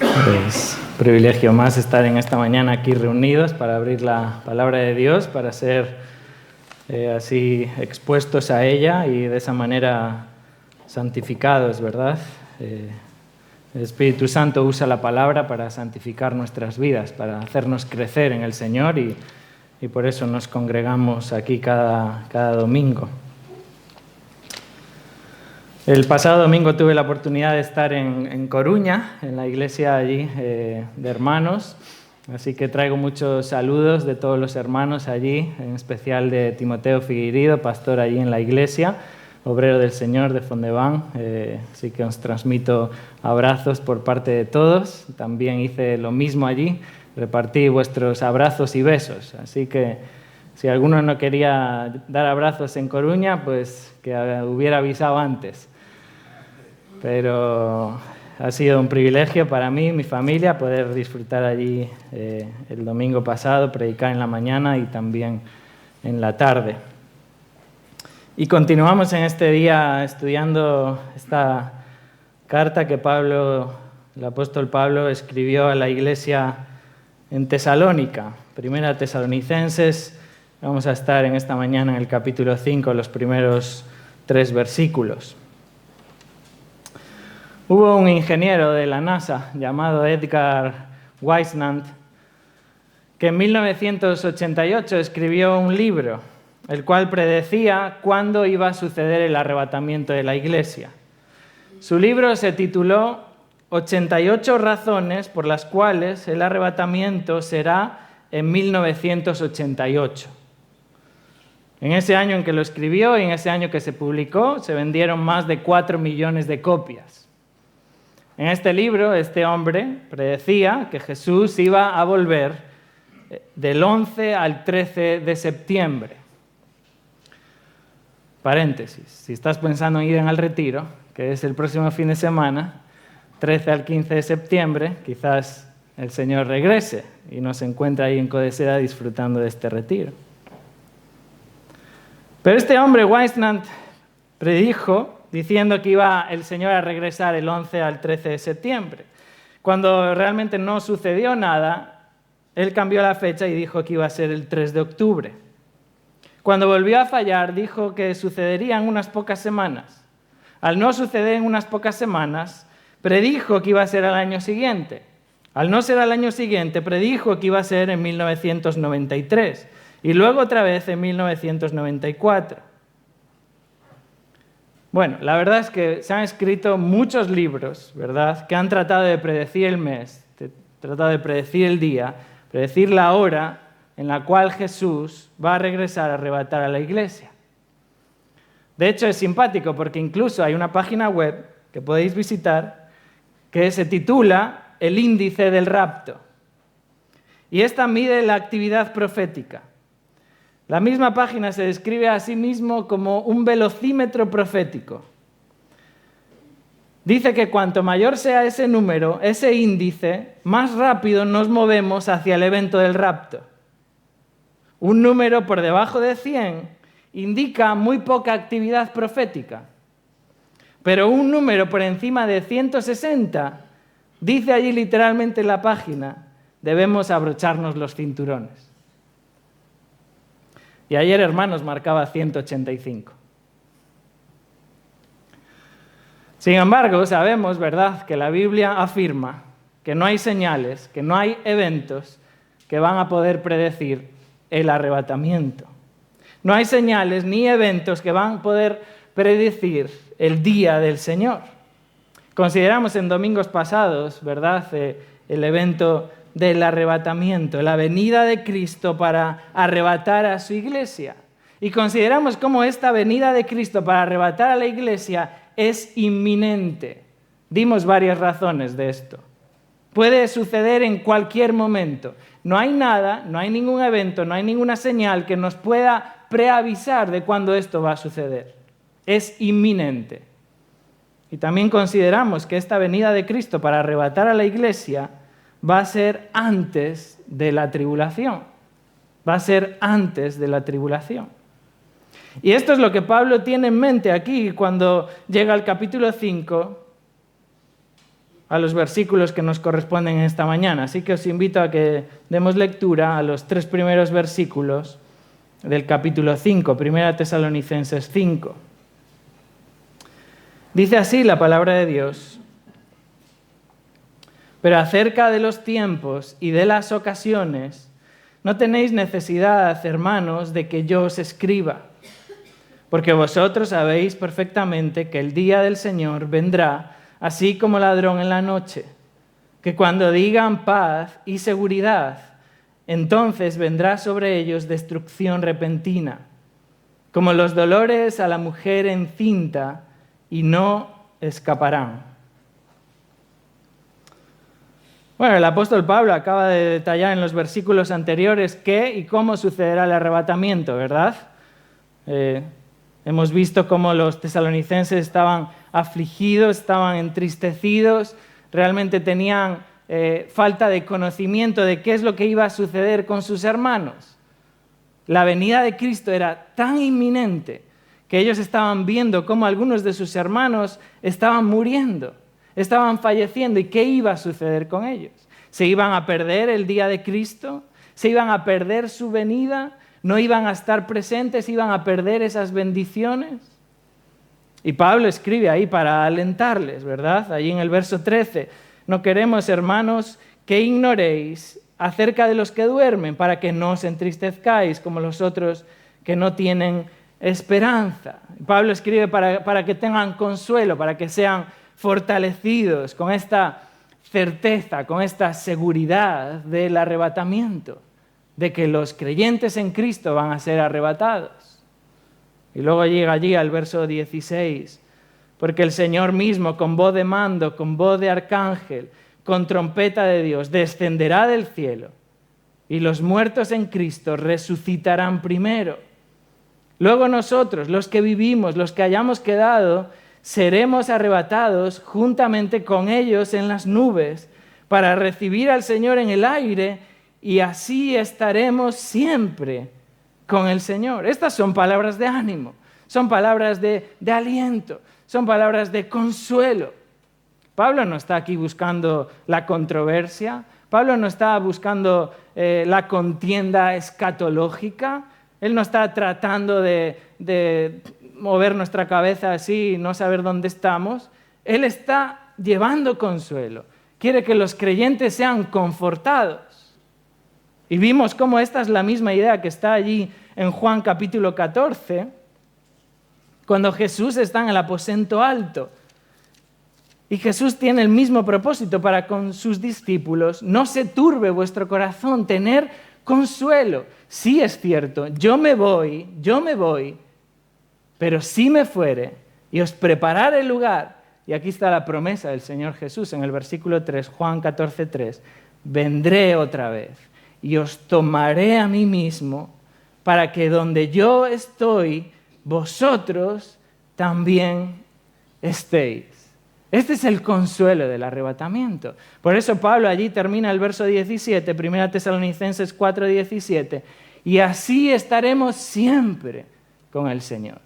Es un privilegio más estar en esta mañana aquí reunidos para abrir la palabra de Dios, para ser así expuestos a ella y de esa manera santificados, ¿verdad? El Espíritu Santo usa la palabra para santificar nuestras vidas, para hacernos crecer en el Señor y por eso nos congregamos aquí cada domingo. El pasado domingo tuve la oportunidad de estar en Coruña, en la iglesia allí de hermanos, así que traigo muchos saludos de todos los hermanos allí, en especial de Timoteo Figueiredo, pastor allí en la iglesia, obrero del Señor de Fondeván, así que os transmito abrazos por parte de todos. También hice lo mismo allí, repartí vuestros abrazos y besos, así que si alguno no quería dar abrazos en Coruña, pues que hubiera avisado antes. Pero ha sido un privilegio para mí y mi familia poder disfrutar allí el domingo pasado, predicar en la mañana y también en la tarde. Y continuamos en este día estudiando esta carta que el apóstol Pablo escribió a la iglesia en Tesalónica, Primera Tesalonicenses. Vamos a estar en esta mañana en el capítulo 5, los primeros 3 versículos. Hubo un ingeniero de la NASA llamado Edgar Weisnant que en 1988 escribió un libro, el cual predecía cuándo iba a suceder el arrebatamiento de la Iglesia. Su libro se tituló 88 razones por las cuales el arrebatamiento será en 1988. En ese año en que lo escribió y en ese año que se publicó, se vendieron más de 4 millones de copias. En este libro, este hombre predecía que Jesús iba a volver del 11 al 13 de septiembre. Paréntesis, si estás pensando en ir al retiro, que es el próximo fin de semana, 13 al 15 de septiembre, quizás el Señor regrese y nos encuentre ahí en Codesera disfrutando de este retiro. Pero este hombre, Weisnant, predijo diciendo que iba el Señor a regresar el 11 al 13 de septiembre. Cuando realmente no sucedió nada, él cambió la fecha y dijo que iba a ser el 3 de octubre. Cuando volvió a fallar, dijo que sucedería en unas pocas semanas. Al no suceder en unas pocas semanas, predijo que iba a ser al año siguiente. Al no ser al año siguiente, predijo que iba a ser en 1993 y luego otra vez en 1994. Bueno, la verdad es que se han escrito muchos libros, ¿verdad?, que han tratado de predecir el mes, tratado de predecir el día, predecir la hora en la cual Jesús va a regresar a arrebatar a la iglesia. De hecho, es simpático porque incluso hay una página web que podéis visitar que se titula El índice del rapto. Y esta mide la actividad profética. La misma página se describe a sí mismo como un velocímetro profético. Dice que cuanto mayor sea ese número, ese índice, más rápido nos movemos hacia el evento del rapto. Un número por debajo de 100 indica muy poca actividad profética. Pero un número por encima de 160, dice allí literalmente en la página, debemos abrocharnos los cinturones. Y ayer, hermanos, marcaba 185. Sin embargo, sabemos, ¿verdad?, que la Biblia afirma que no hay señales, que no hay eventos que van a poder predecir el arrebatamiento. No hay señales ni eventos que van a poder predecir el día del Señor. Consideramos en domingos pasados, ¿verdad?, el evento del arrebatamiento, la venida de Cristo para arrebatar a su iglesia. Y consideramos cómo esta venida de Cristo para arrebatar a la iglesia es inminente. Dimos varias razones de esto. Puede suceder en cualquier momento. No hay nada, no hay ningún evento, no hay ninguna señal que nos pueda preavisar de cuándo esto va a suceder. Es inminente. Y también consideramos que esta venida de Cristo para arrebatar a la iglesia va a ser antes de la tribulación. Va a ser antes de la tribulación. Y esto es lo que Pablo tiene en mente aquí cuando llega al capítulo 5 a los versículos que nos corresponden esta mañana. Así que os invito a que demos lectura a los 3 primeros versículos del capítulo 5, 1 Tesalonicenses 5. Dice así la palabra de Dios: pero acerca de los tiempos y de las ocasiones, no tenéis necesidad, hermanos, de que yo os escriba, porque vosotros sabéis perfectamente que el día del Señor vendrá así como ladrón en la noche, que cuando digan paz y seguridad, entonces vendrá sobre ellos destrucción repentina, como los dolores a la mujer encinta, y no escaparán. Bueno, el apóstol Pablo acaba de detallar en los versículos anteriores qué y cómo sucederá el arrebatamiento, ¿verdad? Hemos visto cómo los tesalonicenses estaban afligidos, estaban entristecidos, realmente tenían falta de conocimiento de qué es lo que iba a suceder con sus hermanos. La venida de Cristo era tan inminente que ellos estaban viendo cómo algunos de sus hermanos estaban muriendo, estaban falleciendo, y qué iba a suceder con ellos. ¿Se iban a perder el día de Cristo? ¿Se iban a perder su venida? ¿No iban a estar presentes? ¿Iban a perder esas bendiciones? Y Pablo escribe ahí para alentarles, ¿verdad? Allí en el verso 13, no queremos, hermanos, que ignoréis acerca de los que duermen, para que no os entristezcáis como los otros que no tienen esperanza. Pablo escribe para que tengan consuelo, para que sean fortalecidos con esta certeza, con esta seguridad del arrebatamiento, de que los creyentes en Cristo van a ser arrebatados. Y luego llega allí al verso 16, porque el Señor mismo, con voz de mando, con voz de arcángel, con trompeta de Dios, descenderá del cielo, y los muertos en Cristo resucitarán primero. Luego nosotros, los que vivimos, los que hayamos quedado, seremos arrebatados juntamente con ellos en las nubes para recibir al Señor en el aire, y así estaremos siempre con el Señor. Estas son palabras de ánimo, son palabras de aliento, son palabras de consuelo. Pablo no está aquí buscando la controversia, Pablo no está buscando la contienda escatológica, él no está tratando de mover nuestra cabeza así y no saber dónde estamos. Él está llevando consuelo. Quiere que los creyentes sean confortados. Y vimos cómo esta es la misma idea que está allí en Juan capítulo 14, cuando Jesús está en el aposento alto. Y Jesús tiene el mismo propósito para con sus discípulos: no se turbe vuestro corazón, tener consuelo. Sí, es cierto, yo me voy, pero si me fuere y os prepararé el lugar, y aquí está la promesa del Señor Jesús en el versículo 3, Juan 14:3, vendré otra vez y os tomaré a mí mismo, para que donde yo estoy, vosotros también estéis. Este es el consuelo del arrebatamiento. Por eso Pablo allí termina el verso 17, 1 Tesalonicenses 4:17, y así estaremos siempre con el Señor.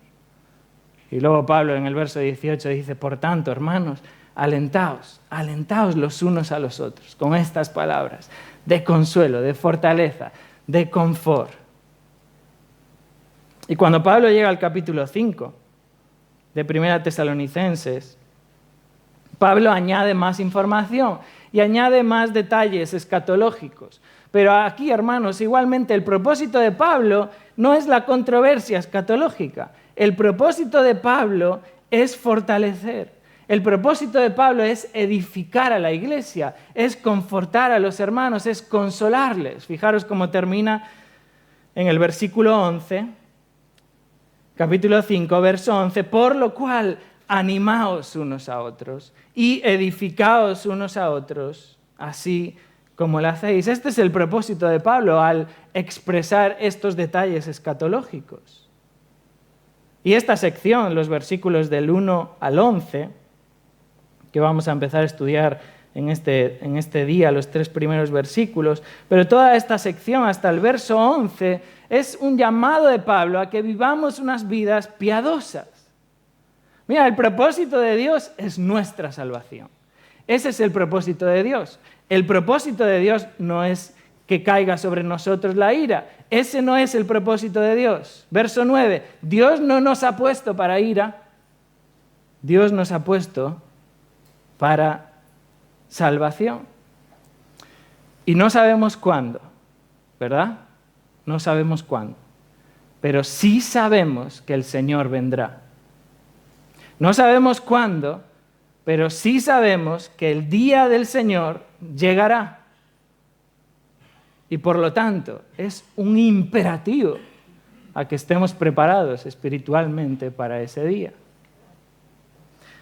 Y luego Pablo en el verso 18 dice: por tanto, hermanos, alentaos los unos a los otros con estas palabras de consuelo, de fortaleza, de confort. Y cuando Pablo llega al capítulo 5 de 1 Tesalonicenses, Pablo añade más información y añade más detalles escatológicos. Pero aquí, hermanos, igualmente el propósito de Pablo no es la controversia escatológica. El propósito de Pablo es fortalecer. El propósito de Pablo es edificar a la iglesia, es confortar a los hermanos, es consolarles. Fijaros cómo termina en el versículo 11, capítulo 5, verso 11, por lo cual animaos unos a otros y edificaos unos a otros, así como lo hacéis. Este es el propósito de Pablo al expresar estos detalles escatológicos. Y esta sección, los versículos del 1 al 11, que vamos a empezar a estudiar en este día, los 3 primeros versículos, pero toda esta sección hasta el verso 11 es un llamado de Pablo a que vivamos unas vidas piadosas. Mira, el propósito de Dios es nuestra salvación. Ese es el propósito de Dios. El propósito de Dios no es que caiga sobre nosotros la ira. Ese no es el propósito de Dios. Verso 9. Dios no nos ha puesto para ira. Dios nos ha puesto para salvación. Y no sabemos cuándo, ¿verdad? No sabemos cuándo. Pero sí sabemos que el Señor vendrá. No sabemos cuándo, pero sí sabemos que el día del Señor llegará. Y por lo tanto, es un imperativo a que estemos preparados espiritualmente para ese día.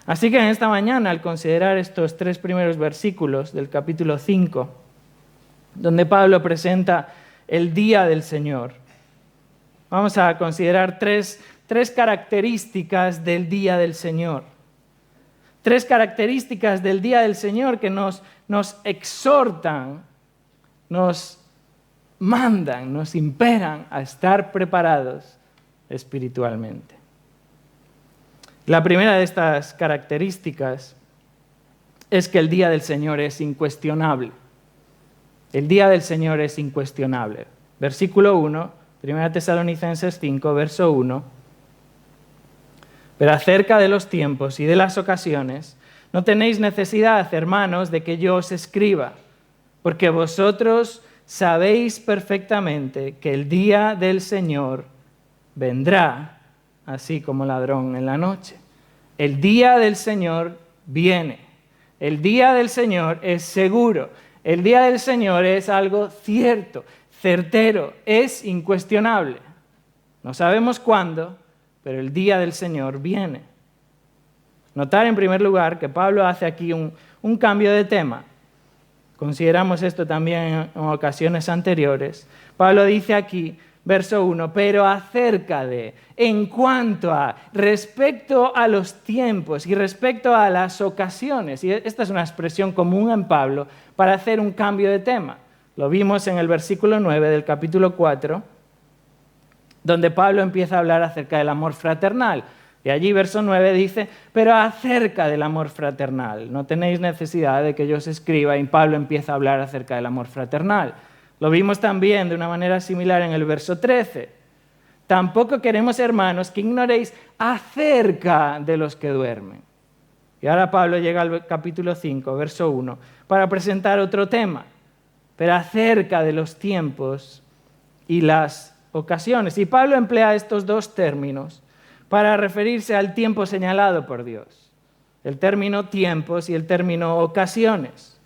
Así que en esta mañana, al considerar estos 3 primeros versículos del capítulo 5, donde Pablo presenta el día del Señor, vamos a considerar tres características del día del Señor. 3 características del día del Señor que nos exhortan, nos mandan, nos imperan a estar preparados espiritualmente. La primera de estas características es que el día del Señor es incuestionable. El día del Señor es incuestionable. Versículo 1, 1 Tesalonicenses 5, verso 1. Pero acerca de los tiempos y de las ocasiones, no tenéis necesidad, hermanos, de que yo os escriba, porque vosotros sabéis perfectamente que el día del Señor vendrá así como ladrón en la noche. El día del Señor viene. El día del Señor es seguro. El día del Señor es algo cierto, certero, es incuestionable. No sabemos cuándo, pero el día del Señor viene. Notar en primer lugar que Pablo hace aquí un cambio de tema. Consideramos esto también en ocasiones anteriores. Pablo dice aquí, verso 1, pero acerca de, en cuanto a, respecto a los tiempos y respecto a las ocasiones. Y esta es una expresión común en Pablo para hacer un cambio de tema. Lo vimos en el versículo 9 del capítulo 4, donde Pablo empieza a hablar acerca del amor fraternal. Y allí, verso 9, dice, pero acerca del amor fraternal. No tenéis necesidad de que yo os escriba, y Pablo empieza a hablar acerca del amor fraternal. Lo vimos también de una manera similar en el verso 13. Tampoco queremos, hermanos, que ignoréis acerca de los que duermen. Y ahora Pablo llega al capítulo 5, verso 1, para presentar otro tema, pero acerca de los tiempos y las ocasiones. Y Pablo emplea estos 2 términos para referirse al tiempo señalado por Dios. El término tiempos y el término ocasiones.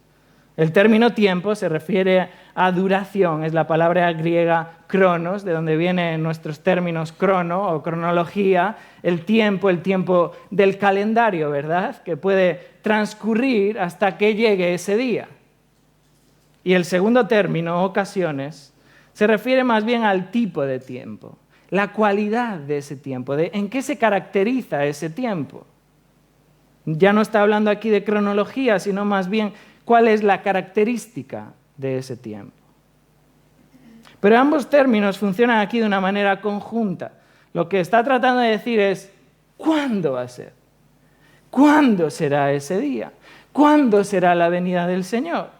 El término tiempo se refiere a duración, es la palabra griega cronos, de donde vienen nuestros términos crono o cronología, el tiempo del calendario, ¿verdad? Que puede transcurrir hasta que llegue ese día. Y el segundo término, ocasiones, se refiere más bien al tipo de tiempo, la cualidad de ese tiempo, de en qué se caracteriza ese tiempo. Ya no está hablando aquí de cronología, sino más bien cuál es la característica de ese tiempo. Pero ambos términos funcionan aquí de una manera conjunta. Lo que está tratando de decir es, ¿cuándo va a ser? ¿Cuándo será ese día? ¿Cuándo será la venida del Señor?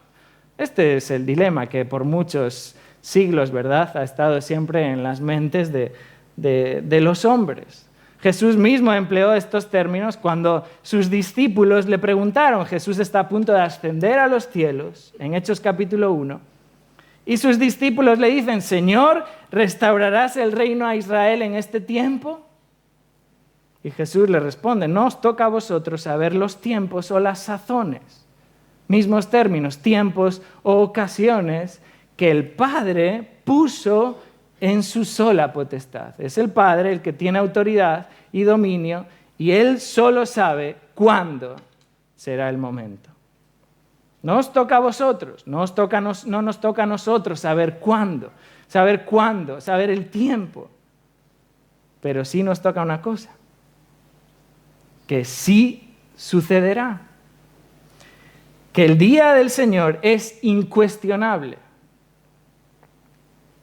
Este es el dilema que por muchos siglos, ¿verdad?, ha estado siempre en las mentes de los hombres. Jesús mismo empleó estos términos cuando sus discípulos le preguntaron. Jesús está a punto de ascender a los cielos, en Hechos capítulo 1, y sus discípulos le dicen, Señor, ¿restaurarás el reino a Israel en este tiempo? Y Jesús le responde, no os toca a vosotros saber los tiempos o las sazones. Mismos términos, tiempos o ocasiones que el Padre puso en su sola potestad. Es el Padre el que tiene autoridad y dominio y Él solo sabe cuándo será el momento. No os toca a vosotros, no nos toca a nosotros saber cuándo, saber el tiempo. Pero sí nos toca una cosa, que sí sucederá. Que el día del Señor es incuestionable.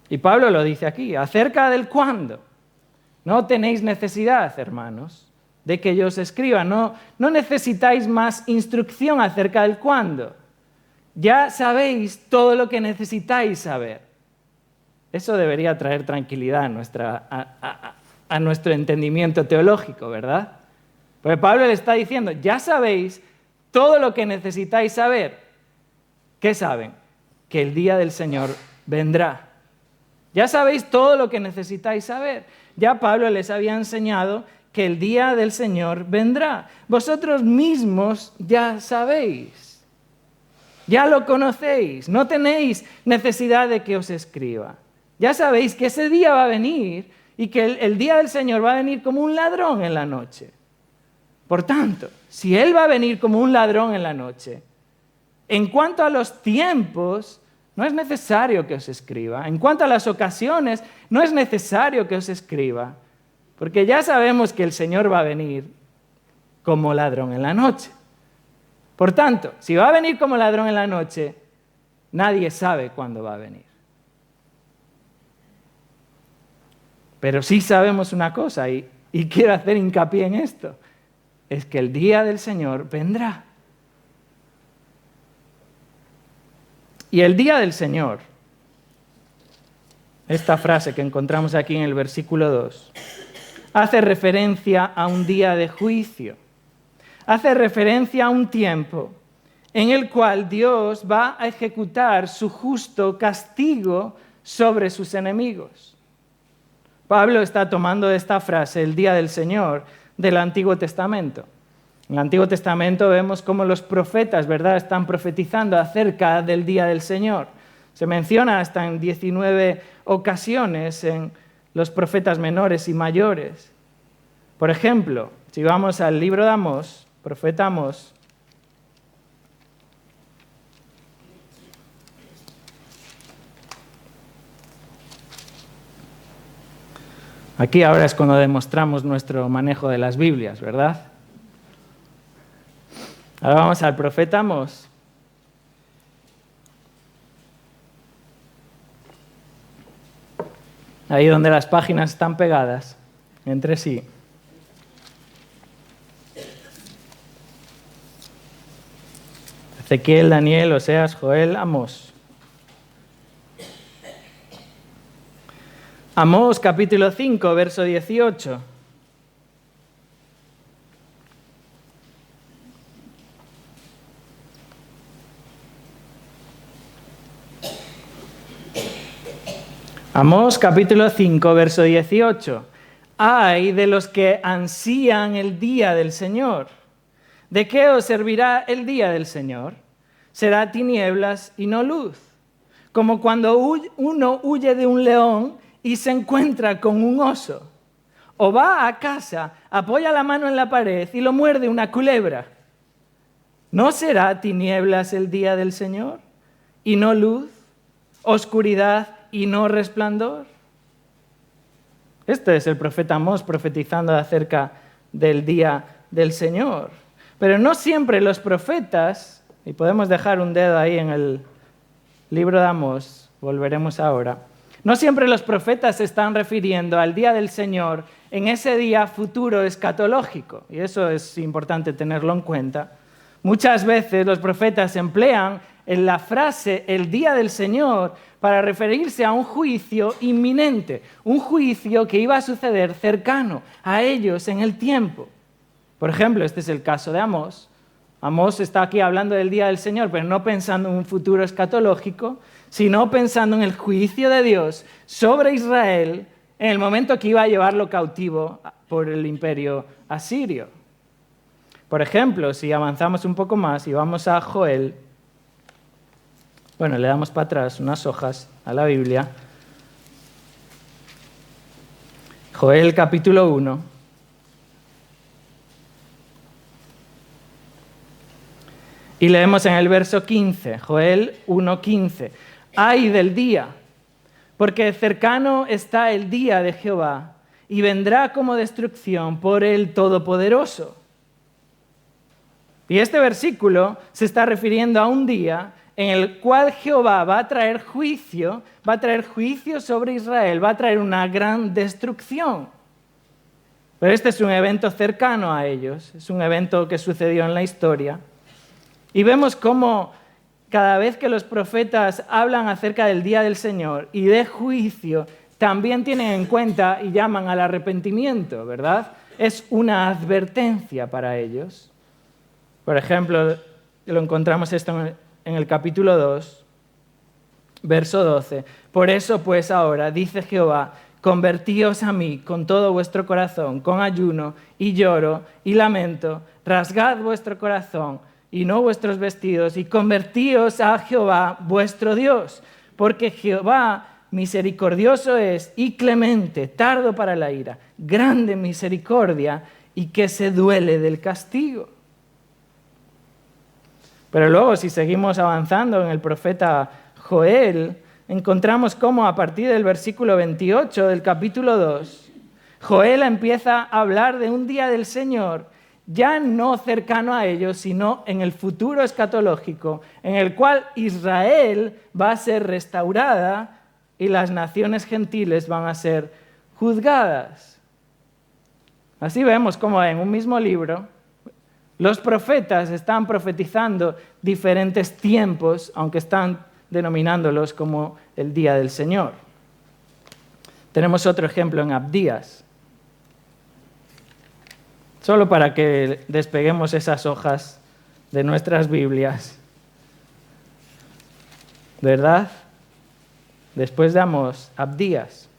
Y Pablo lo dice aquí, acerca del cuándo. No tenéis necesidad, hermanos, de que yo os escriba. No necesitáis más instrucción acerca del cuándo. Ya sabéis todo lo que necesitáis saber. Eso debería traer tranquilidad a nuestro entendimiento teológico, ¿verdad? Porque Pablo le está diciendo, ya sabéis todo lo que necesitáis saber. ¿Qué saben? Que el día del Señor vendrá. Ya sabéis todo lo que necesitáis saber. Ya Pablo les había enseñado que el día del Señor vendrá. Vosotros mismos ya sabéis. Ya lo conocéis. No tenéis necesidad de que os escriba. Ya sabéis que ese día va a venir y que el día del Señor va a venir como un ladrón en la noche. Por tanto, si Él va a venir como un ladrón en la noche, en cuanto a los tiempos, no es necesario que os escriba. En cuanto a las ocasiones, no es necesario que os escriba. Porque ya sabemos que el Señor va a venir como ladrón en la noche. Por tanto, si va a venir como ladrón en la noche, nadie sabe cuándo va a venir. Pero sí sabemos una cosa, y quiero hacer hincapié en esto, es que el día del Señor vendrá. Y el día del Señor, esta frase que encontramos aquí en el versículo 2, hace referencia a un día de juicio. Hace referencia a un tiempo en el cual Dios va a ejecutar su justo castigo sobre sus enemigos. Pablo está tomando esta frase, el día del Señor, del Antiguo Testamento. En el Antiguo Testamento vemos cómo los profetas, ¿verdad?, están profetizando acerca del día del Señor. Se menciona hasta en 19 ocasiones en los profetas menores y mayores. Por ejemplo, si vamos al libro de Amós, profeta Amós, aquí ahora es cuando demostramos nuestro manejo de las Biblias, ¿verdad? Ahora vamos al profeta Amós. Ahí donde las páginas están pegadas entre sí. Ezequiel, Daniel, Oseas, Joel, Amós. Amós capítulo 5, verso 18. Amós capítulo 5, verso 18. Ay de los que ansían el día del Señor. ¿De qué os servirá el día del Señor? Será tinieblas y no luz. Como cuando uno huye de un león y se encuentra con un oso. O va a casa, apoya la mano en la pared y lo muerde una culebra. ¿No será tinieblas el día del Señor? ¿Y no luz? ¿Oscuridad y no resplandor? Este es el profeta Amós profetizando acerca del día del Señor. Pero no siempre los profetas, y podemos dejar un dedo ahí en el libro de Amós, volveremos ahora, no siempre los profetas se están refiriendo al día del Señor en ese día futuro escatológico, y eso es importante tenerlo en cuenta. Muchas veces los profetas emplean en la frase el día del Señor para referirse a un juicio inminente, un juicio que iba a suceder cercano a ellos en el tiempo. Por ejemplo, este es el caso de Amós. Amós está aquí hablando del día del Señor, pero no pensando en un futuro escatológico, sino pensando en el juicio de Dios sobre Israel en el momento que iba a llevarlo cautivo por el imperio asirio. Por ejemplo, si avanzamos un poco más y vamos a Joel, bueno, le damos para atrás unas hojas a la Biblia. Joel capítulo 1. Y leemos en el verso 15, Joel 1:15. ¡Ay del día! Porque cercano está el día de Jehová y vendrá como destrucción por el Todopoderoso. Y este versículo se está refiriendo a un día en el cual Jehová va a traer juicio sobre Israel, va a traer una gran destrucción. Pero este es un evento cercano a ellos, es un evento que sucedió en la historia. Y vemos cómo cada vez que los profetas hablan acerca del día del Señor y de juicio, también tienen en cuenta y llaman al arrepentimiento, ¿verdad? Es una advertencia para ellos. Por ejemplo, lo encontramos esto en el capítulo 2, verso 12. Por eso, pues, ahora, dice Jehová, convertíos a mí con todo vuestro corazón, con ayuno y lloro y lamento, rasgad vuestro corazón y no vuestros vestidos, y convertíos a Jehová vuestro Dios, porque Jehová misericordioso es y clemente, tardo para la ira, grande misericordia y que se duele del castigo. Pero luego, si seguimos avanzando en el profeta Joel, encontramos cómo a partir del versículo 28 del capítulo 2, Joel empieza a hablar de un día del Señor, ya no cercano a ellos, sino en el futuro escatológico, en el cual Israel va a ser restaurada y las naciones gentiles van a ser juzgadas. Así vemos cómo en un mismo libro los profetas están profetizando diferentes tiempos, aunque están denominándolos como el día del Señor. Tenemos otro ejemplo en Abdías. Solo para que despeguemos esas hojas de nuestras Biblias. ¿Verdad? Después de Amós, Abdías.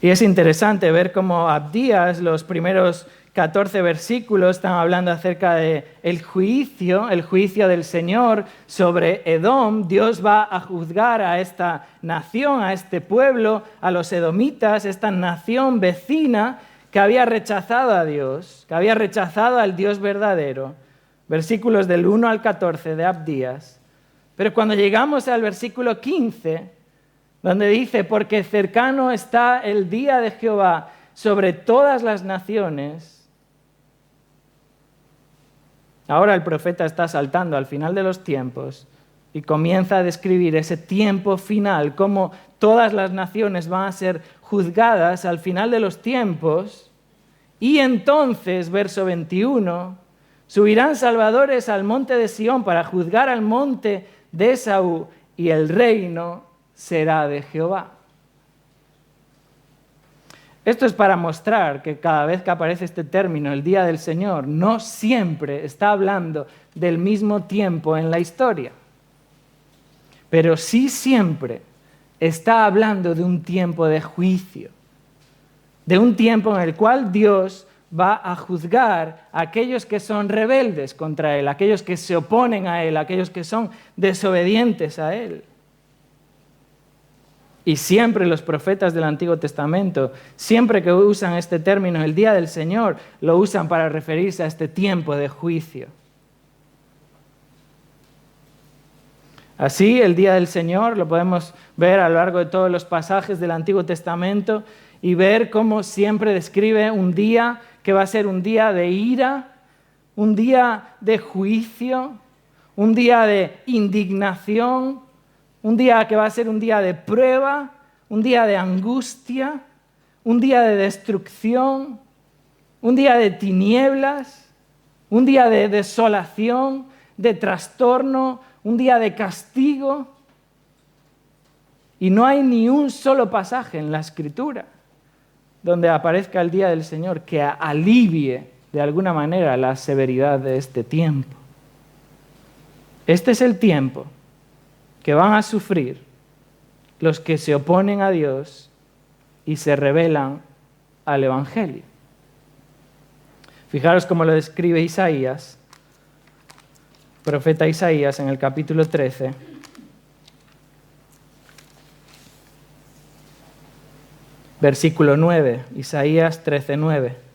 Y es interesante ver cómo Abdías, los primeros 14 versículos, están hablando acerca del juicio, el juicio del Señor sobre Edom. Dios va a juzgar a esta nación, a este pueblo, a los edomitas, esta nación vecina que había rechazado a Dios, que había rechazado al Dios verdadero. Versículos del 1 al 14 de Abdías. Pero cuando llegamos al versículo 15, donde dice, porque cercano está el día de Jehová sobre todas las naciones. Ahora el profeta está saltando al final de los tiempos y comienza a describir ese tiempo final, cómo todas las naciones van a ser juzgadas al final de los tiempos. Y entonces, verso 21, subirán salvadores al monte de Sión para juzgar al monte de Esaú, y el reino será de Jehová. Esto es para mostrar que cada vez que aparece este término, el día del Señor, no siempre está hablando del mismo tiempo en la historia, pero sí siempre está hablando de un tiempo de juicio, de un tiempo en el cual Dios va a juzgar a aquellos que son rebeldes contra Él, aquellos que se oponen a Él, aquellos que son desobedientes a Él. Y siempre los profetas del Antiguo Testamento, siempre que usan este término, el día del Señor, lo usan para referirse a este tiempo de juicio. Así, el día del Señor lo podemos ver a lo largo de todos los pasajes del Antiguo Testamento y ver cómo siempre describe un día que va a ser un día de ira, un día de juicio, un día de indignación, un día que va a ser un día de prueba, un día de angustia, un día de destrucción, un día de tinieblas, un día de desolación, de trastorno, un día de castigo. Y no hay ni un solo pasaje en la Escritura donde aparezca el día del Señor que alivie de alguna manera la severidad de este tiempo. Este es el tiempo que van a sufrir los que se oponen a Dios y se rebelan al Evangelio. Fijaros cómo lo describe Isaías, profeta Isaías, en el capítulo 13. Versículo 9, Isaías 13:9.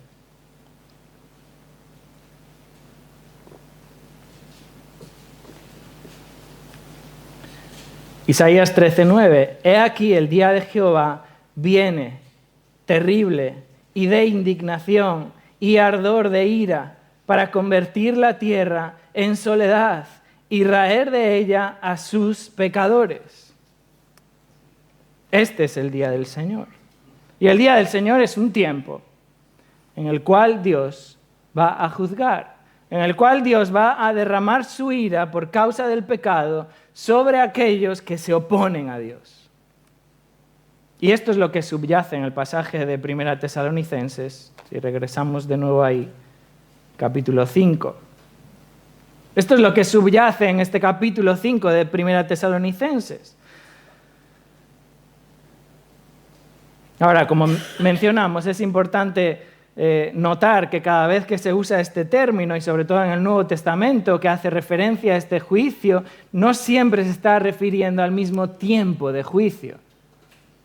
Isaías 13:9. He aquí el día de Jehová viene, terrible, y de indignación, y ardor de ira, para convertir la tierra en soledad y raer de ella a sus pecadores. Este es el día del Señor. Y el día del Señor es un tiempo en el cual Dios va a juzgar, en el cual Dios va a derramar su ira por causa del pecado sobre aquellos que se oponen a Dios. Y esto es lo que subyace en el pasaje de 1 Tesalonicenses, si regresamos de nuevo ahí, capítulo 5. Esto es lo que subyace en este capítulo 5 de 1 Tesalonicenses. Ahora, como mencionamos, es importante notar que cada vez que se usa este término, y sobre todo en el Nuevo Testamento, que hace referencia a este juicio, no siempre se está refiriendo al mismo tiempo de juicio.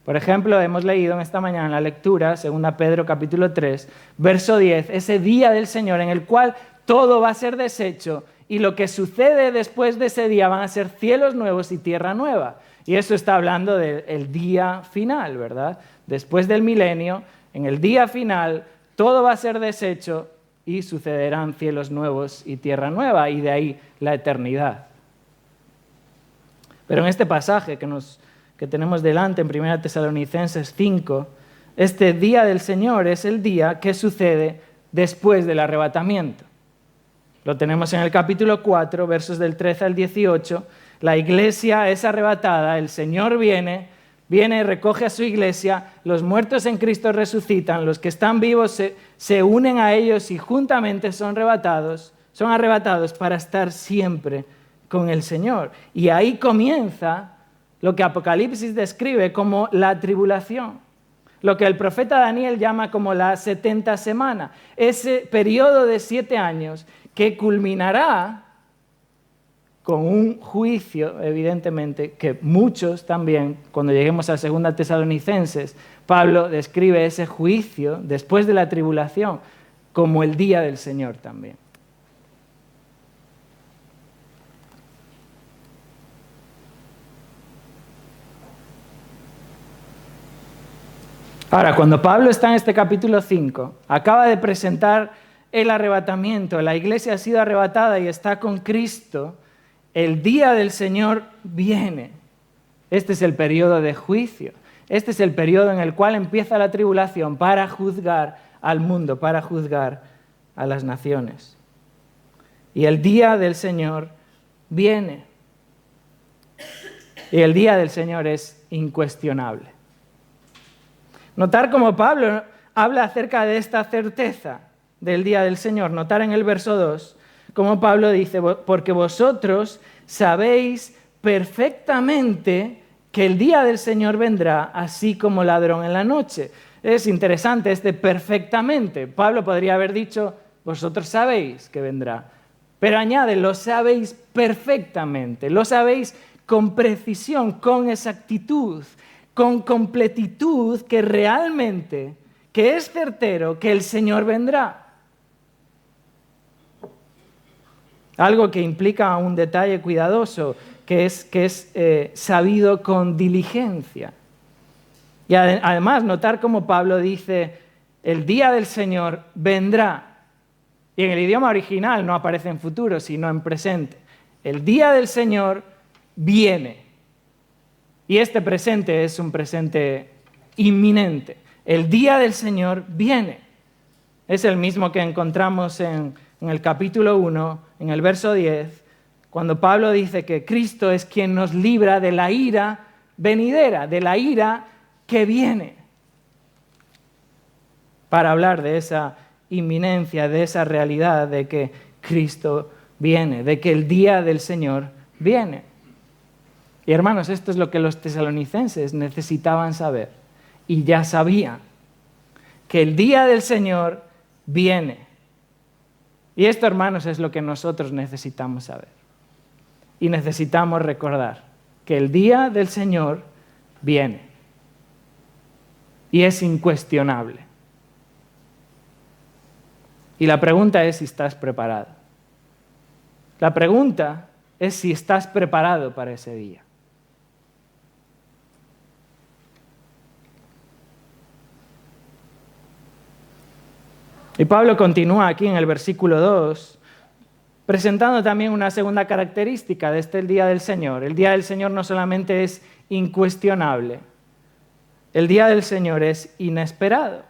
Por ejemplo, hemos leído en esta mañana en la lectura, 2 Pedro capítulo 3, verso 10, ese día del Señor en el cual todo va a ser deshecho y lo que sucede después de ese día van a ser cielos nuevos y tierra nueva. Y eso está hablando del día final, ¿verdad? Después del milenio, en el día final, todo va a ser deshecho y sucederán cielos nuevos y tierra nueva, y de ahí la eternidad. Pero en este pasaje que tenemos delante en 1 Tesalonicenses 5, este día del Señor es el día que sucede después del arrebatamiento. Lo tenemos en el capítulo 4, versos del 13 al 18. La iglesia es arrebatada, el Señor viene, recoge a su iglesia, los muertos en Cristo resucitan, los que están vivos se unen a ellos y juntamente son arrebatados para estar siempre con el Señor. Y ahí comienza lo que Apocalipsis describe como la tribulación, lo que el profeta Daniel llama como la 70 semana, ese periodo de 7 años que culminará con un juicio, evidentemente, que muchos también, cuando lleguemos a 2 Tesalonicenses, Pablo describe ese juicio después de la tribulación como el día del Señor también. Ahora, cuando Pablo está en este capítulo 5, acaba de presentar el arrebatamiento, la iglesia ha sido arrebatada y está con Cristo, el día del Señor viene. Este es el periodo de juicio, este es el periodo en el cual empieza la tribulación para juzgar al mundo, para juzgar a las naciones. Y el día del Señor viene. Y el día del Señor es incuestionable. Notar cómo Pablo habla acerca de esta certeza del día del Señor. Notar en el verso 2 cómo Pablo dice, porque vosotros sabéis perfectamente que el día del Señor vendrá así como ladrón en la noche. Es interesante este perfectamente. Pablo podría haber dicho, vosotros sabéis que vendrá. Pero añade, lo sabéis perfectamente, lo sabéis con precisión, con exactitud, con completitud, que realmente, que es certero que el Señor vendrá. Algo que implica un detalle cuidadoso, que es sabido con diligencia. Y además notar cómo Pablo dice, el día del Señor vendrá. Y en el idioma original no aparece en futuro, sino en presente. El día del Señor viene. Y este presente es un presente inminente. El día del Señor viene. Es el mismo que encontramos en el capítulo 1, en el verso 10, cuando Pablo dice que Cristo es quien nos libra de la ira venidera, de la ira que viene. Para hablar de esa inminencia, de esa realidad de que Cristo viene, de que el día del Señor viene. Y hermanos, esto es lo que los tesalonicenses necesitaban saber. Y ya sabían que el día del Señor viene. Y esto, hermanos, es lo que nosotros necesitamos saber. Y necesitamos recordar que el día del Señor viene. Y es incuestionable. Y la pregunta es si estás preparado. La pregunta es si estás preparado para ese día. Y Pablo continúa aquí en el versículo 2, presentando también una segunda característica de el día del Señor. El día del Señor no solamente es incuestionable, El día del Señor es inesperado.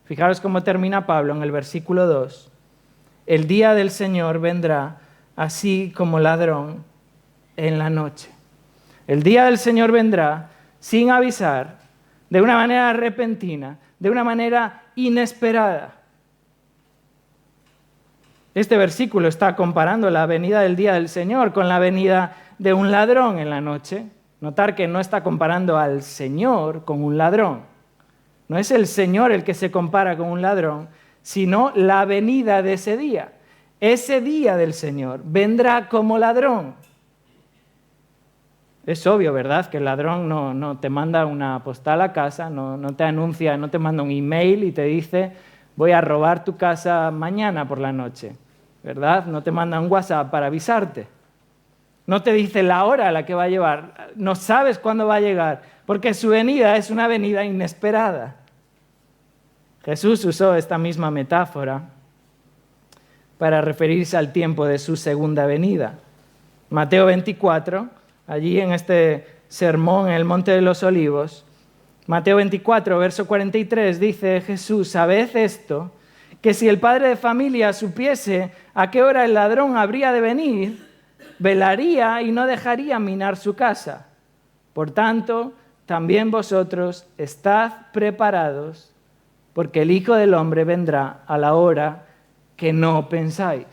Fijaros cómo termina Pablo en el versículo 2. El día del Señor vendrá así como ladrón en la noche. El día del Señor vendrá sin avisar, de una manera repentina, de una manera inesperada. Este versículo está comparando la venida del día del Señor con la venida de un ladrón en la noche. Notar que no está comparando al Señor con un ladrón. No es el Señor el que se compara con un ladrón, sino la venida de ese día. Ese día del Señor vendrá como ladrón. Es obvio, ¿verdad?, que el ladrón no te manda una postal a casa, no te anuncia, no te manda un email y te dice voy a robar tu casa mañana por la noche, ¿verdad? No te manda un WhatsApp para avisarte. No te dice la hora a la que va a llegar, no sabes cuándo va a llegar, porque su venida es una venida inesperada. Jesús usó esta misma metáfora para referirse al tiempo de su segunda venida. Mateo 24, allí en este sermón en el Monte de los Olivos, Mateo 24, verso 43, dice Jesús, ¿sabed esto? Que si el padre de familia supiese a qué hora el ladrón habría de venir, velaría y no dejaría minar su casa. Por tanto, también vosotros estad preparados, porque el Hijo del Hombre vendrá a la hora que no pensáis.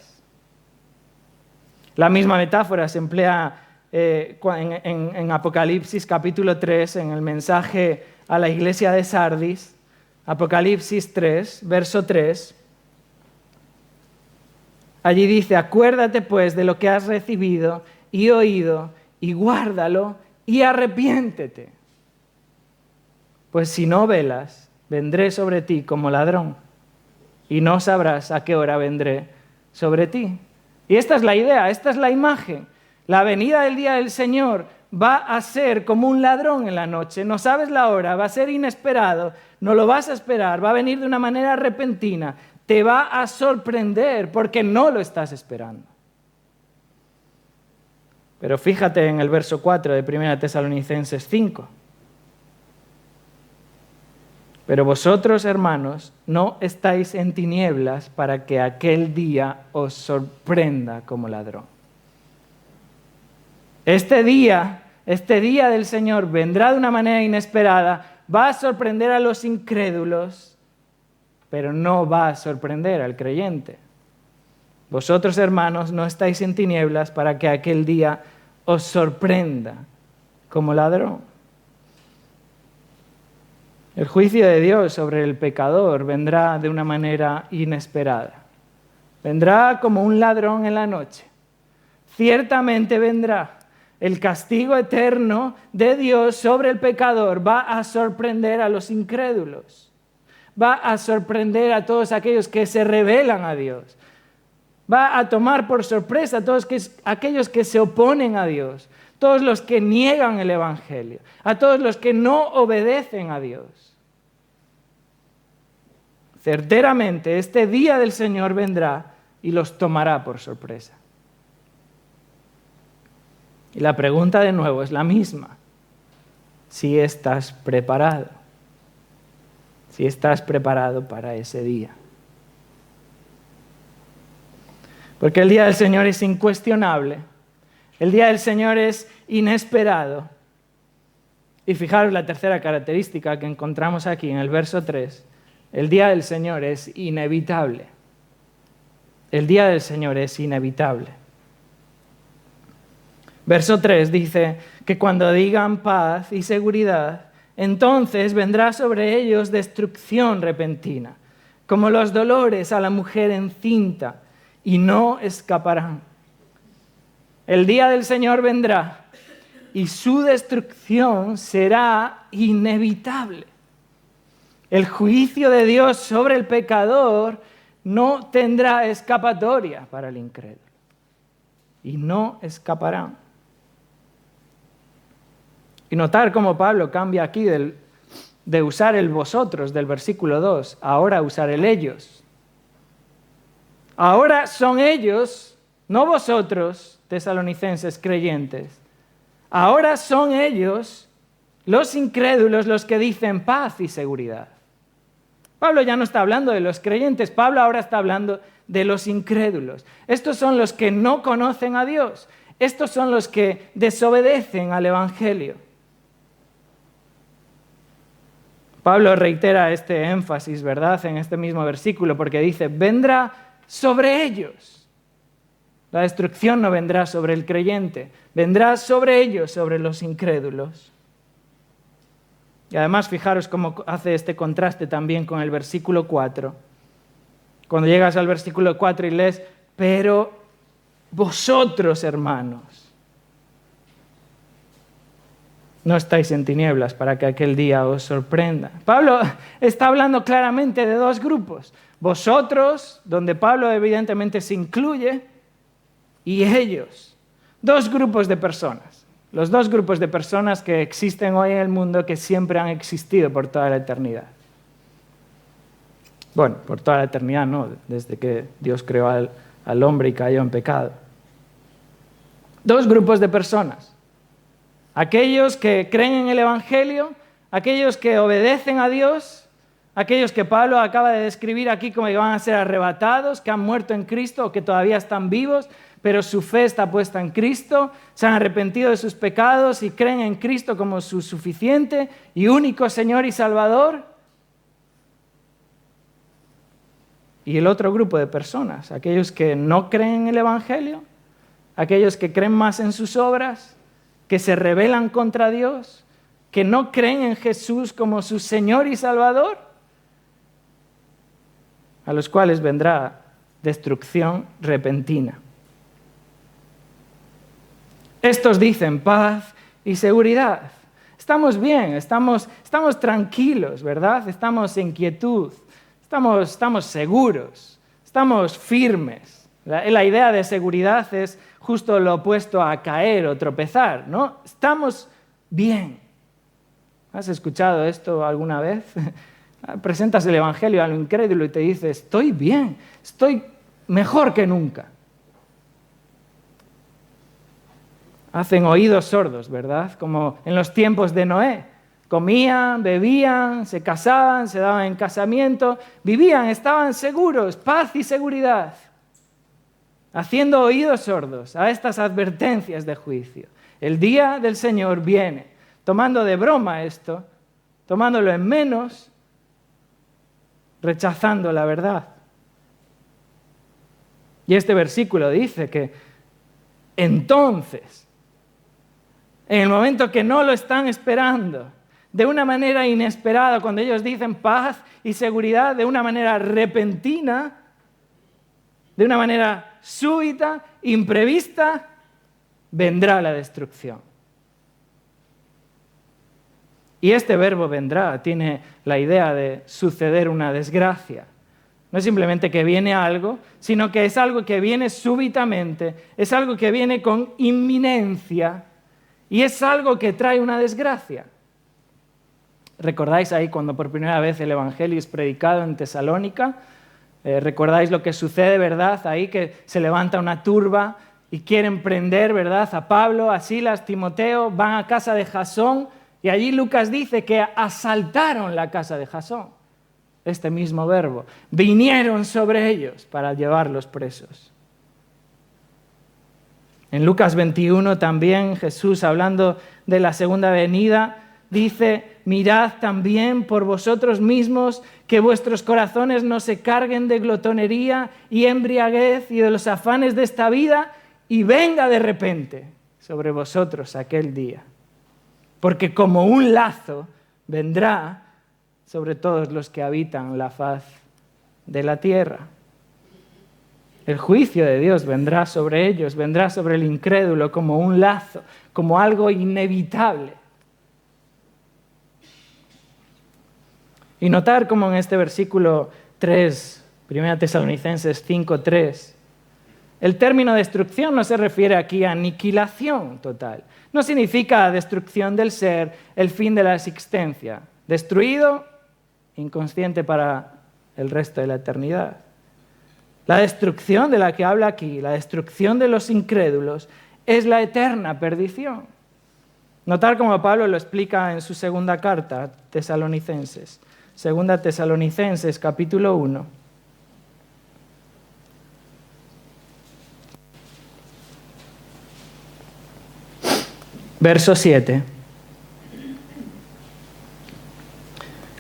La misma metáfora se emplea en Apocalipsis capítulo 3, en el mensaje a la iglesia de Sardis, Apocalipsis 3, verso 3. Allí dice, acuérdate pues de lo que has recibido y oído, y guárdalo y arrepiéntete. Pues si no velas, vendré sobre ti como ladrón, y no sabrás a qué hora vendré sobre ti. Y esta es la idea, esta es la imagen. La venida del día del Señor va a ser como un ladrón en la noche. No sabes la hora, va a ser inesperado, no lo vas a esperar, va a venir de una manera repentina. Te va a sorprender porque no lo estás esperando. Pero fíjate en el verso 4 de 1 Tesalonicenses 5. Pero vosotros, hermanos, no estáis en tinieblas para que aquel día os sorprenda como ladrón. Este día del Señor vendrá de una manera inesperada, va a sorprender a los incrédulos, pero no va a sorprender al creyente. Vosotros, hermanos, no estáis en tinieblas para que aquel día os sorprenda como ladrón. El juicio de Dios sobre el pecador vendrá de una manera inesperada. Vendrá como un ladrón en la noche. Ciertamente vendrá. El castigo eterno de Dios sobre el pecador va a sorprender a los incrédulos. Va a sorprender a todos aquellos que se rebelan a Dios. Va a tomar por sorpresa a todos aquellos que se oponen a Dios, todos los que niegan el Evangelio, a todos los que no obedecen a Dios. Certeramente, este día del Señor vendrá y los tomará por sorpresa. Y la pregunta de nuevo es la misma. Si estás preparado. Si estás preparado para ese día. Porque el día del Señor es incuestionable. El día del Señor es inesperado. Y fijaros la tercera característica que encontramos aquí en el verso 3. El día del Señor es inevitable. El día del Señor es inevitable. Verso 3 dice que cuando digan paz y seguridad, entonces vendrá sobre ellos destrucción repentina, como los dolores a la mujer encinta, y no escaparán. El día del Señor vendrá y su destrucción será inevitable. El juicio de Dios sobre el pecador no tendrá escapatoria para el incrédulo. Y no escaparán. Y notar cómo Pablo cambia aquí de usar el vosotros del versículo 2, ahora usar el ellos. Ahora son ellos, no vosotros, tesalonicenses creyentes. Ahora son ellos los incrédulos los que dicen paz y seguridad. Pablo ya no está hablando de los creyentes, Pablo ahora está hablando de los incrédulos. Estos son los que no conocen a Dios. Estos son los que desobedecen al Evangelio. Pablo reitera este énfasis, ¿verdad?, en este mismo versículo, porque dice, vendrá sobre ellos. La destrucción no vendrá sobre el creyente, vendrá sobre ellos, sobre los incrédulos. Y además, fijaros cómo hace este contraste también con el versículo 4. Cuando llegas al versículo 4 y lees, pero vosotros, hermanos, no estáis en tinieblas para que aquel día os sorprenda. Pablo está hablando claramente de dos grupos. Vosotros, donde Pablo evidentemente se incluye, y ellos. Dos grupos de personas. Los dos grupos de personas que existen hoy en el mundo, que siempre han existido por toda la eternidad. Bueno, por toda la eternidad no, desde que Dios creó al hombre y cayó en pecado. Dos grupos de personas. Aquellos que creen en el Evangelio, aquellos que obedecen a Dios, aquellos que Pablo acaba de describir aquí como que van a ser arrebatados, que han muerto en Cristo o que todavía están vivos, pero su fe está puesta en Cristo, se han arrepentido de sus pecados y creen en Cristo como su suficiente y único Señor y Salvador. Y el otro grupo de personas, aquellos que no creen en el Evangelio, aquellos que creen más en sus obras, que se rebelan contra Dios, que no creen en Jesús como su Señor y Salvador, a los cuales vendrá destrucción repentina. Estos dicen paz y seguridad. Estamos bien, estamos tranquilos, ¿verdad? Estamos en quietud, estamos seguros, estamos firmes. La idea de seguridad es justo lo opuesto a caer o tropezar, ¿no? Estamos bien. ¿Has escuchado esto alguna vez? Presentas el Evangelio a lo incrédulo y te dice, estoy bien, estoy mejor que nunca. Hacen oídos sordos, ¿verdad? Como en los tiempos de Noé. Comían, bebían, se casaban, se daban en casamiento, vivían, estaban seguros, paz y seguridad. Haciendo oídos sordos a estas advertencias de juicio. El día del Señor viene, tomando de broma esto, tomándolo en menos, rechazando la verdad. Y este versículo dice que entonces, en el momento que no lo están esperando, de una manera inesperada, cuando ellos dicen paz y seguridad, de una manera repentina, de una manera súbita, imprevista, vendrá la destrucción. Y este verbo vendrá tiene la idea de suceder una desgracia. No es simplemente que viene algo, sino que es algo que viene súbitamente, es algo que viene con inminencia y es algo que trae una desgracia. ¿Recordáis ahí cuando por primera vez el Evangelio es predicado en Tesalónica? ¿Recordáis lo que sucede, verdad? Ahí que se levanta una turba y quieren prender, ¿verdad?, a Pablo, a Silas, Timoteo, van a casa de Jasón y allí Lucas dice que asaltaron la casa de Jasón. Este mismo verbo. Vinieron sobre ellos para llevarlos presos. En Lucas 21 también Jesús, hablando de la segunda venida, dice, mirad también por vosotros mismos que vuestros corazones no se carguen de glotonería y embriaguez y de los afanes de esta vida y venga de repente sobre vosotros aquel día. Porque como un lazo vendrá sobre todos los que habitan la faz de la tierra. El juicio de Dios vendrá sobre ellos, vendrá sobre el incrédulo como un lazo, como algo inevitable. Y notar cómo en este versículo 3, 1 Tesalonicenses 5:3, el término destrucción no se refiere aquí a aniquilación total. No significa destrucción del ser, el fin de la existencia. Destruido, inconsciente para el resto de la eternidad. La destrucción de la que habla aquí, la destrucción de los incrédulos, es la eterna perdición. Notar cómo Pablo lo explica en su segunda carta a Tesalonicenses. Segunda Tesalonicenses, capítulo 1. Verso 7.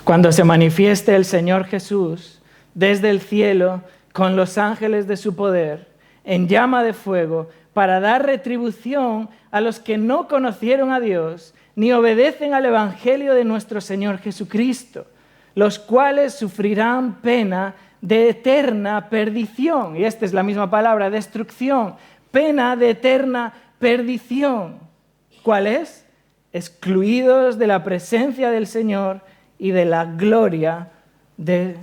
Cuando se manifieste el Señor Jesús desde el cielo con los ángeles de su poder, en llama de fuego, para dar retribución a los que no conocieron a Dios ni obedecen al Evangelio de nuestro Señor Jesucristo, los cuales sufrirán pena de eterna perdición. Y esta es la misma palabra, destrucción, pena de eterna perdición. ¿Cuál es? Excluidos de la presencia del Señor y de la gloria de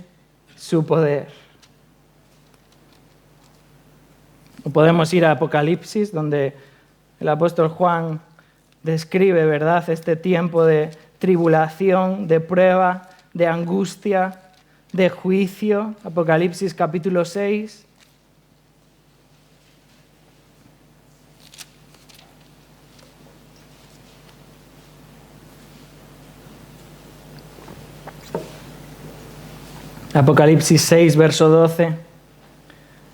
su poder. Podemos ir a Apocalipsis, donde el apóstol Juan describe, ¿verdad?, este tiempo de tribulación, de prueba, de angustia, de juicio. Apocalipsis capítulo 6. Apocalipsis 6, verso 12.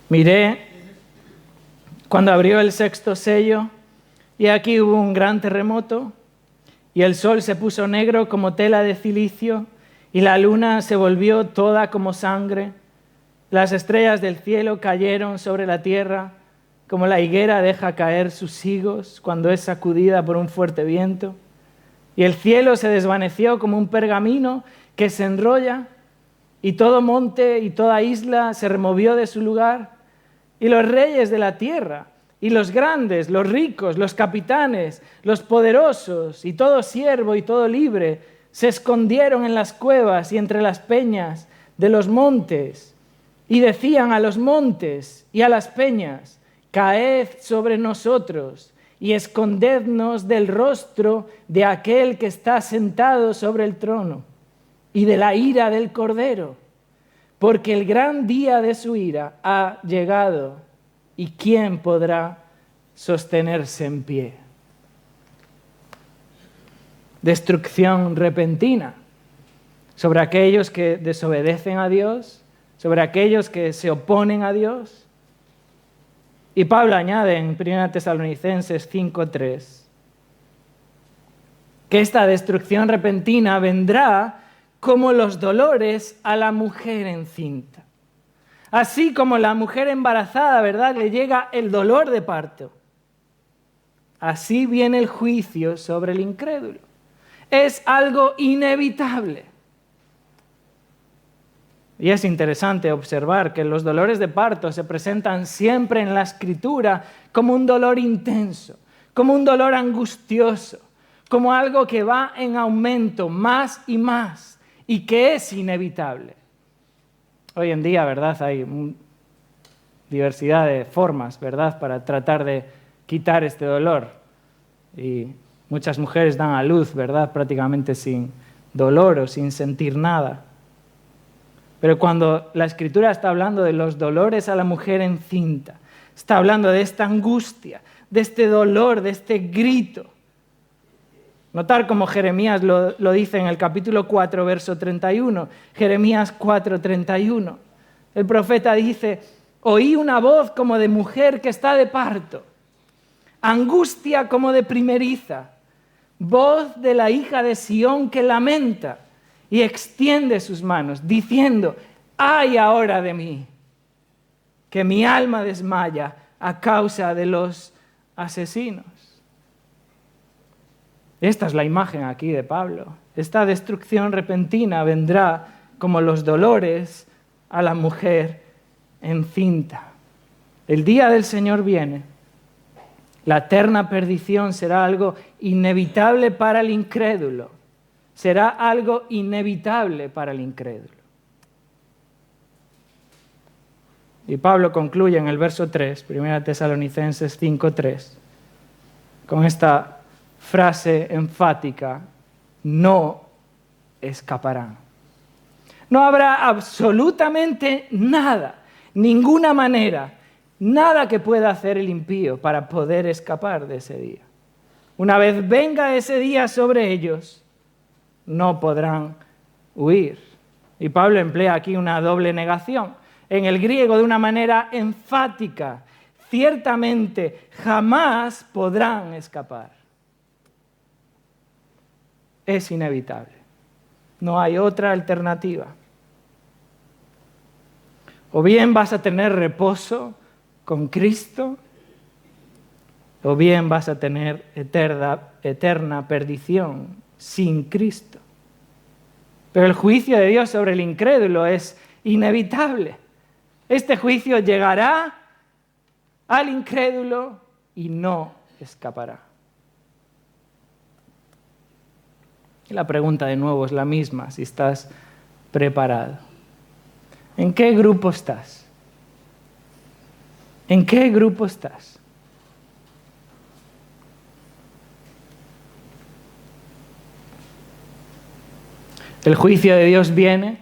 Miré cuando abrió el sexto sello, y aquí hubo un gran terremoto, y el sol se puso negro como tela de cilicio, y la luna se volvió toda como sangre. Las estrellas del cielo cayeron sobre la tierra, como la higuera deja caer sus higos cuando es sacudida por un fuerte viento. Y el cielo se desvaneció como un pergamino que se enrolla, y todo monte y toda isla se removió de su lugar. Y los reyes de la tierra, y los grandes, los ricos, los capitanes, los poderosos, y todo siervo y todo libre, se escondieron en las cuevas y entre las peñas de los montes, y decían a los montes y a las peñas: caed sobre nosotros, y escondednos del rostro de aquel que está sentado sobre el trono, y de la ira del Cordero. Porque el gran día de su ira ha llegado, y ¿quién podrá sostenerse en pie? Destrucción repentina sobre aquellos que desobedecen a Dios, sobre aquellos que se oponen a Dios. Y Pablo añade en 1 Tesalonicenses 5:3 que esta destrucción repentina vendrá como los dolores a la mujer encinta. Así como la mujer embarazada, ¿verdad?, le llega el dolor de parto. Así viene el juicio sobre el incrédulo. Es algo inevitable. Y es interesante observar que los dolores de parto se presentan siempre en la Escritura como un dolor intenso, como un dolor angustioso, como algo que va en aumento más y más, y que es inevitable. Hoy en día, ¿verdad?, hay diversidad de formas, ¿verdad?, para tratar de quitar este dolor. Y muchas mujeres dan a luz, ¿verdad?, prácticamente sin dolor o sin sentir nada. Pero cuando la Escritura está hablando de los dolores a la mujer encinta, está hablando de esta angustia, de este dolor, de este grito. Notar como Jeremías lo dice en el capítulo 4, verso 31. Jeremías 4, 31. El profeta dice: oí una voz como de mujer que está de parto, angustia como de primeriza, voz de la hija de Sión que lamenta y extiende sus manos, diciendo: ¡ay ahora de mí! Que mi alma desmaya a causa de los asesinos. Esta es la imagen aquí de Pablo. Esta destrucción repentina vendrá como los dolores a la mujer encinta. El día del Señor viene. La eterna perdición será algo inevitable para el incrédulo. Será algo inevitable para el incrédulo. Y Pablo concluye en el verso 3, 1 Tesalonicenses 5:3, con esta frase enfática: no escaparán. No habrá absolutamente nada, ninguna manera, nada que pueda hacer el impío para poder escapar de ese día. Una vez venga ese día sobre ellos, no podrán huir. Y Pablo emplea aquí una doble negación. En el griego de una manera enfática. Ciertamente jamás podrán escapar. Es inevitable. No hay otra alternativa. O bien vas a tener reposo con Cristo, o bien vas a tener eterna perdición sin Cristo. Pero el juicio de Dios sobre el incrédulo es inevitable. Este juicio llegará al incrédulo y no escapará. Y la pregunta de nuevo es la misma, si estás preparado. ¿En qué grupo estás? ¿En qué grupo estás? El juicio de Dios viene.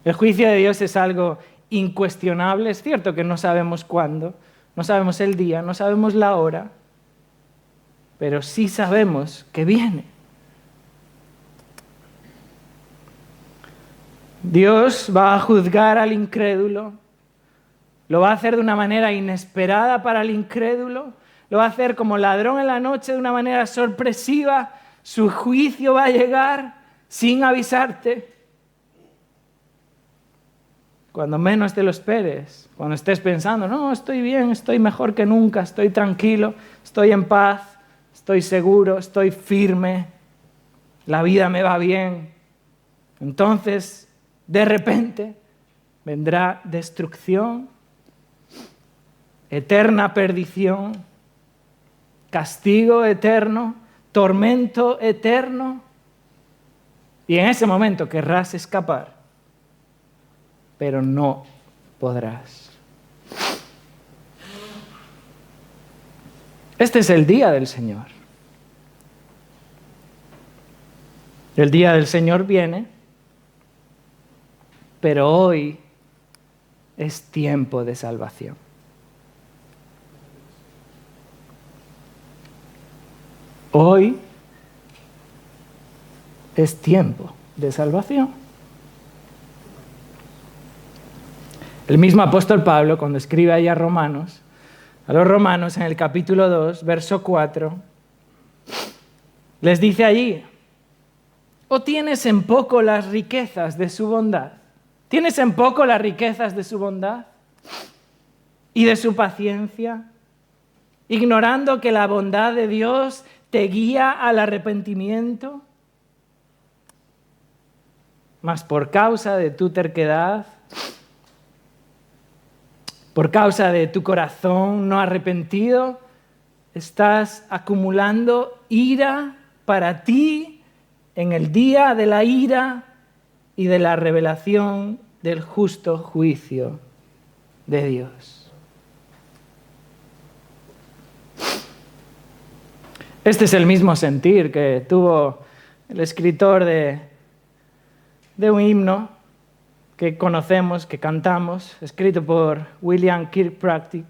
El juicio de Dios es algo incuestionable. Es cierto que no sabemos cuándo, no sabemos el día, no sabemos la hora, pero sí sabemos que viene. Dios va a juzgar al incrédulo, lo va a hacer de una manera inesperada para el incrédulo, lo va a hacer como ladrón en la noche de una manera sorpresiva, su juicio va a llegar sin avisarte. Cuando menos te lo esperes, cuando estés pensando, no, estoy bien, estoy mejor que nunca, estoy tranquilo, estoy en paz, estoy seguro, estoy firme, la vida me va bien. Entonces, de repente, vendrá destrucción, eterna perdición, castigo eterno, tormento eterno. Y en ese momento querrás escapar, pero no podrás. Este es el día del Señor. El día del Señor viene, pero hoy es tiempo de salvación. Hoy es tiempo de salvación. El mismo apóstol Pablo, cuando escribe ahí a los romanos en el capítulo 2, verso 4, les dice allí, ¿o tienes en poco las riquezas de su bondad? ¿Tienes en poco las riquezas de su bondad y de su paciencia, ignorando que la bondad de Dios te guía al arrepentimiento? Mas por causa de tu terquedad, por causa de tu corazón no arrepentido, estás acumulando ira para ti en el día de la ira y de la revelación del justo juicio de Dios. Este es el mismo sentir que tuvo el escritor de un himno que conocemos, que cantamos, escrito por William Kirkpatrick,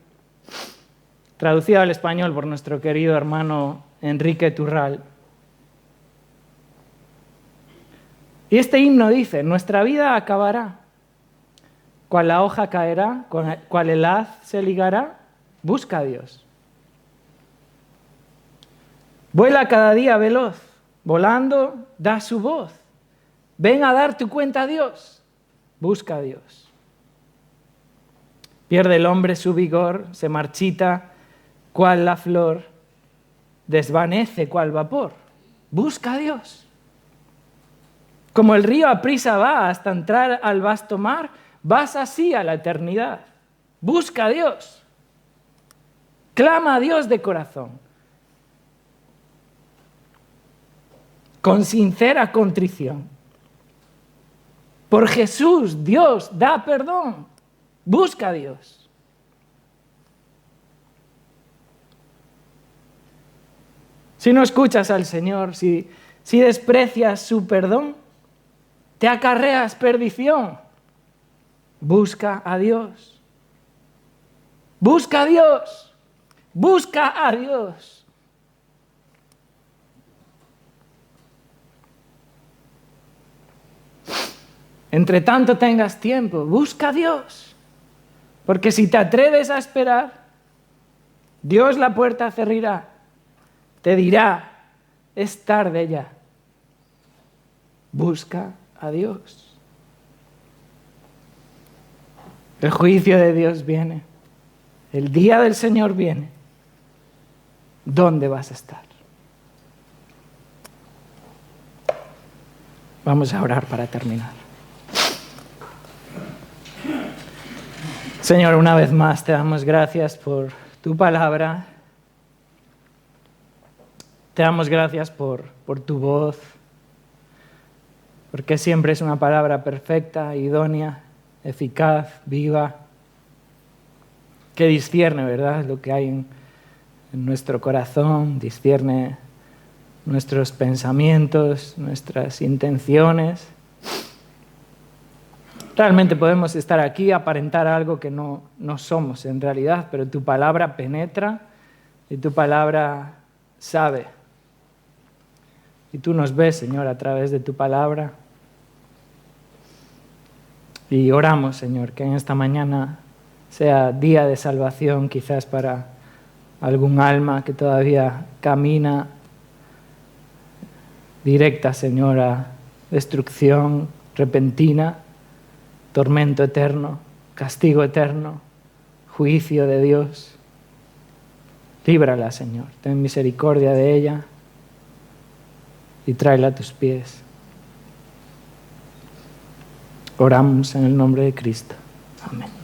traducido al español por nuestro querido hermano Enrique Turral. Y este himno dice, nuestra vida acabará, cual la hoja caerá, cual el haz se ligará, busca a Dios. Vuela cada día veloz, volando da su voz. Ven a dar tu cuenta a Dios, busca a Dios. Pierde el hombre su vigor, se marchita cual la flor, desvanece cual vapor, busca a Dios. Como el río aprisa va hasta entrar al vasto mar, vas así a la eternidad. Busca a Dios. Clama a Dios de corazón. Con sincera contrición. Por Jesús, Dios da perdón. Busca a Dios. Si no escuchas al Señor, si desprecias su perdón, te acarreas perdición. Busca a Dios. Busca a Dios. Busca a Dios. Entre tanto tengas tiempo, busca a Dios. Porque si te atreves a esperar, Dios la puerta cerrará. Te dirá, es tarde ya. Busca a Dios. El juicio de Dios viene. El día del Señor viene. ¿Dónde vas a estar? Vamos a orar para terminar. Señor, una vez más te damos gracias por tu palabra. Te damos gracias por tu voz, porque siempre es una palabra perfecta, idónea, eficaz, viva, que discierne, ¿verdad?, lo que hay en nuestro corazón, discierne nuestros pensamientos, nuestras intenciones. Realmente podemos estar aquí y aparentar algo que no somos en realidad, pero tu palabra penetra y tu palabra sabe. Y tú nos ves, Señor, a través de tu palabra. Y oramos, Señor, que en esta mañana sea día de salvación, quizás para algún alma que todavía camina directa, Señor, a destrucción repentina, tormento eterno, castigo eterno, juicio de Dios. Líbrala, Señor, ten misericordia de ella y tráela a tus pies. Oramos en el nombre de Cristo. Amén.